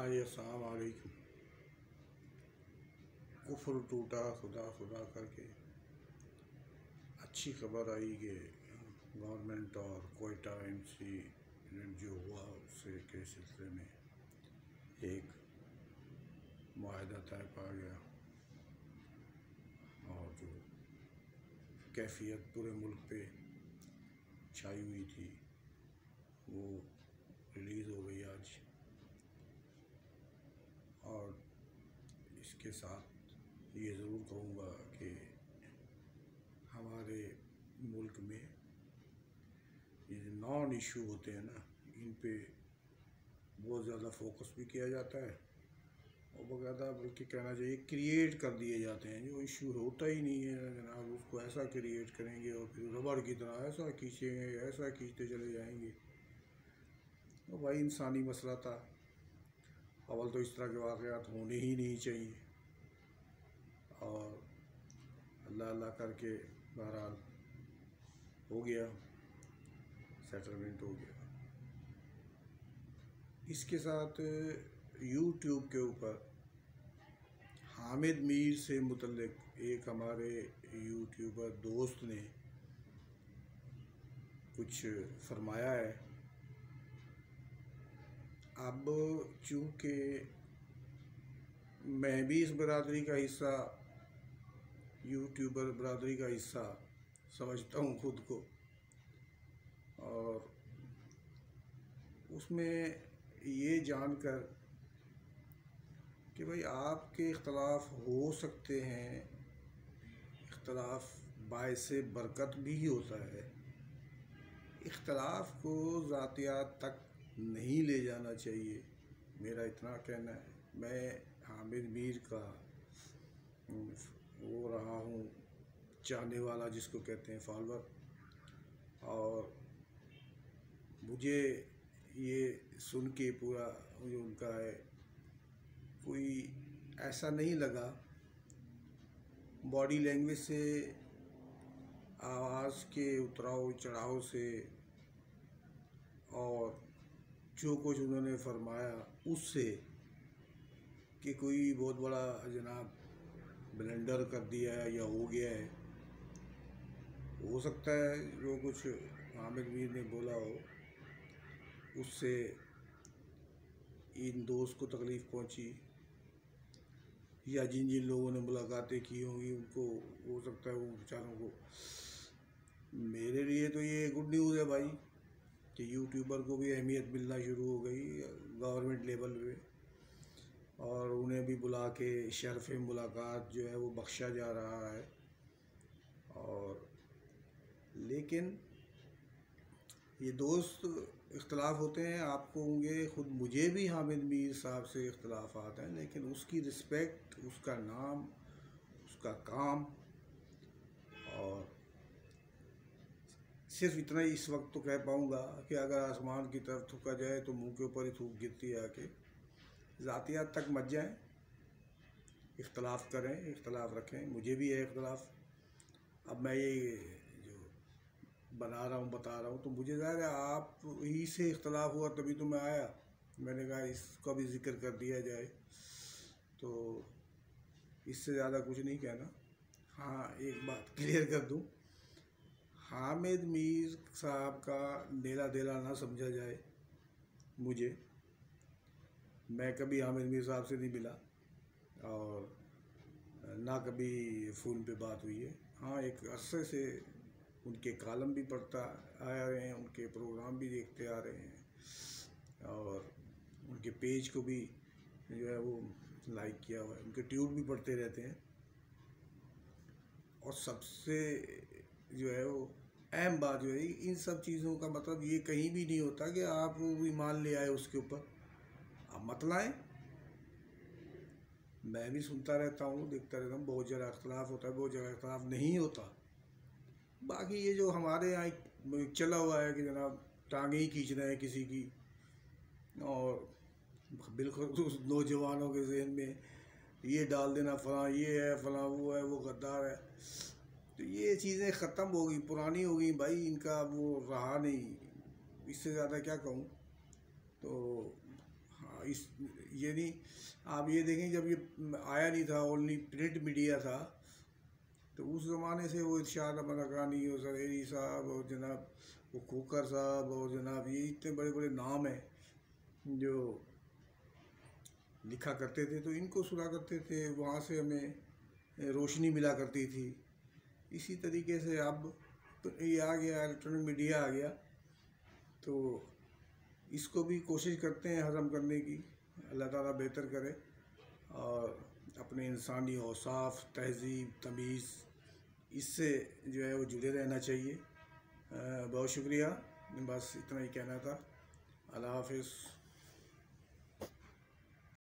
हाँ जी, अस्सलाम वालेकुम। कुफ्र टूटा खुदा खुदा करके अच्छी खबर आई कि गवर्नमेंट और कोयटा इंसिडेंट जो हुआ उससे के सिलसिले में एक मुआहदा तय पा गया और जो कैफियत पूरे मुल्क पे छाई हुई थी वो रिलीज़ हो गई आज। और इसके साथ ये ज़रूर कहूँगा कि हमारे मुल्क में ये नॉन इशू होते हैं ना, इन पे बहुत ज़्यादा फोकस भी किया जाता है और बाकायदा बल्कि कहना चाहिए क्रिएट कर दिए जाते हैं। जो इशू होता ही नहीं है जनाब, उसको ऐसा क्रिएट करेंगे और फिर रबड़ की तरह ऐसा खींचेंगे, ऐसा खींचते चले जाएंगे। तो भाई इंसानी मसला था, अव्वल तो इस तरह के वाक़यात होने ही नहीं चाहिए और अल्लाह अल्लाह करके बहरहाल हो गया, सेटलमेंट हो गया। इसके साथ यूट्यूब के ऊपर हामिद मीर से मुतल्लिक एक हमारे यूट्यूबर दोस्त ने कुछ फरमाया है। अब चूँकि मैं भी इस बरादरी का हिस्सा, यूट्यूबर बरादरी का हिस्सा समझता हूँ खुद को, और उसमें ये जानकर कि भाई आपके इख्तलाफ हो सकते हैं, इख्तलाफ बाइसे बरकत भी होता है, इख्तलाफ को ज़ातियात तक नहीं ले जाना चाहिए, मेरा इतना कहना है। मैं हामिद मीर का वो रहा हूँ चाहने वाला, जिसको कहते हैं फॉलोअर, और मुझे ये सुन के पूरा जो उनका है कोई ऐसा नहीं लगा, बॉडी लैंग्वेज से, आवाज़ के उतराव चढ़ाव से और जो कुछ उन्होंने फरमाया उससे कि कोई बहुत बड़ा जनाब ब्लेंडर कर दिया है या हो गया है। हो सकता है जो कुछ हामिद मीर ने बोला हो उससे इन दोस्त को तकलीफ़ पहुंची या जिन जिन लोगों ने मुलाकातें की होंगी उनको हो सकता है वो बेचारों को। मेरे लिए तो ये गुड न्यूज़ है भाई कि यूट्यूबर को भी अहमियत मिलना शुरू हो गई गवर्नमेंट लेवल पे, और उन्हें भी बुला के शर्फ़ मुलाकात जो है वो बख्शा जा रहा है। और लेकिन ये दोस्त इख्तलाफ होते हैं, आपको होंगे, ख़ुद मुझे भी हामिद मीर साहब से इख्तलाफात हैं, लेकिन उसकी रिस्पेक्ट, उसका नाम, उसका काम, और सिर्फ इतना ही इस वक्त तो कह पाऊँगा कि अगर आसमान की तरफ थूका जाए तो मुंह के ऊपर ही थूक गिरती है आके। ज़ातियात तक मत जाएँ, इख्तलाफ करें, इख्तलाफ रखें, मुझे भी है इख्तलाफ। अब मैं ये जो बना रहा हूँ, बता रहा हूँ, तो मुझे ज़ाहिर है आप ही से इख्तलाफ हुआ तभी तो मैं आया, मैंने कहा इसका भी ज़िक्र कर दिया जाए, तो इससे ज़्यादा कुछ नहीं कहना। हाँ, एक बात क्लियर कर दूँ, हामिद मीर साहब का नेला देला ना समझा जाए मुझे। मैं कभी हामिद मीर साहब से नहीं मिला और ना कभी फ़ोन पे बात हुई है। हाँ, एक अरसे से उनके कॉलम भी पढ़ता आ रहे हैं, उनके प्रोग्राम भी देखते आ रहे हैं और उनके पेज को भी जो है वो लाइक किया हुआ है, उनके ट्यूट भी पढ़ते रहते हैं। और सबसे जो है वो अहम बात जो है, इन सब चीज़ों का मतलब ये कहीं भी नहीं होता कि आप ईमान ले आए उसके ऊपर, आप मत लाएं। मैं भी सुनता रहता हूँ, देखता रहता हूँ, बहुत जगह इख्तलाफ होता है, बहुत जगह इख्तलाफ नहीं होता। बाकी ये जो हमारे यहाँ चला हुआ है कि जनाब टांगे ही खींच रहे हैं किसी की, और बिल्कुल उस नौजवानों के जहन में ये डाल देना, फलां ये है, फलां वो है, वो गद्दार है, तो ये चीज़ें ख़त्म हो गई, पुरानी हो गई भाई, इनका वो रहा नहीं। इससे ज़्यादा क्या कहूँ। तो इस ये नहीं, आप ये देखें जब ये आया नहीं था, ओनली प्रिंट मीडिया था, तो उस ज़माने से वो इरशाद अहमद हक्कानी और ज़वेरी साहब और जनाब वो खोकर साहब और जनाब ये इतने बड़े बड़े नाम हैं जो लिखा करते थे, तो इनको सुना करते थे, वहाँ से हमें रोशनी मिला करती थी। इसी तरीके से अब तो ये आ गया, इलेक्ट्रॉनिक मीडिया आ गया, तो इसको भी कोशिश करते हैं हज़म करने की। अल्लाह ताला बेहतर करे और अपने इंसानी औसाफ, तहज़ीब, तमीज़, इससे जो है वो जुड़े रहना चाहिए। बहुत शुक्रिया, बस इतना ही कहना था। अल्लाह हाफ़िज़।